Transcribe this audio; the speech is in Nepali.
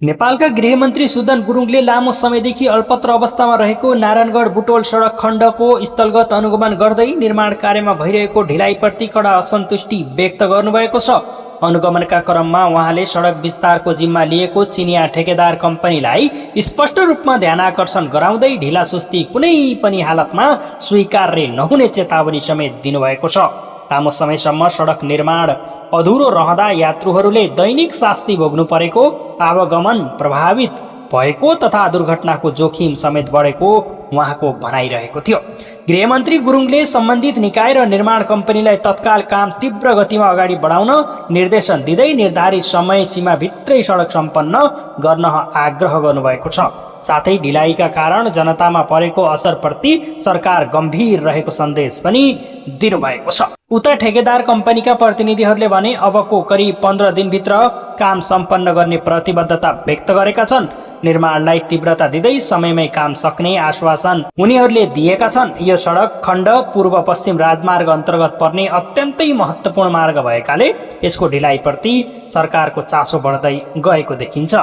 नेपालका गृहमन्त्री सुदन गुरुङले लामो समयदेखि अल्पत्र अवस्थामा रहेको नारायणगढ बुटोल सडक खण्डको स्थलगत अनुगमन गर्दै निर्माण कार्यमा भइरहेको ढिलाइप्रति कडा असन्तुष्टि व्यक्त गर्नुभएको छ। अनुगमनका क्रममा उहाँले सडक विस्तारको जिम्मा लिएको चिनिया ठेकेदार कम्पनीलाई स्पष्ट रूपमा ध्यानाकर्षण गराउँदै ढिलासुस्ती कुनै पनि हालतमा स्वीकार्य नहुने चेतावनी समेत दिनुभएको छ। लामो समयसम्म सडक निर्माण अधुरो रहँदा यात्रुहरूले दैनिक शास्ति भोग्नु परेको, आवागमन प्रभावित भएको तथा दुर्घटनाको जोखिम समेत बढेको उहाँको भनाइरहेको थियो। गृहमन्त्री गुरुङले सम्बन्धित निकाय र निर्माण कम्पनीलाई तत्काल काम तीव्र गतिमा अगाडि बढाउन निर्देशन दिँदै निर्धारित समय सीमाभित्रै सडक सम्पन्न गर्न आग्रह गर्नुभएको छ। साथै ढिलाइका कारण जनतामा परेको असरप्रति सरकार गम्भीर रहेको सन्देश पनि दिनुभएको छ। उता ठेकेदार कम्पनीका प्रतिनिधिहरूले भने अबको करिब 15 दिनभित्र काम सम्पन्न गर्ने प्रतिबद्धता व्यक्त गरेका छन्। निर्माणलाई तीव्रता दिँदै समयमै काम सक्ने आश्वासन उनीहरूले दिएका छन्। यो सडक खण्ड पूर्व पश्चिम राजमार्ग अन्तर्गत पर्ने अत्यन्तै महत्त्वपूर्ण मार्ग भएकाले यसको ढिलाइप्रति सरकारको चासो बढ्दै गएको देखिन्छ।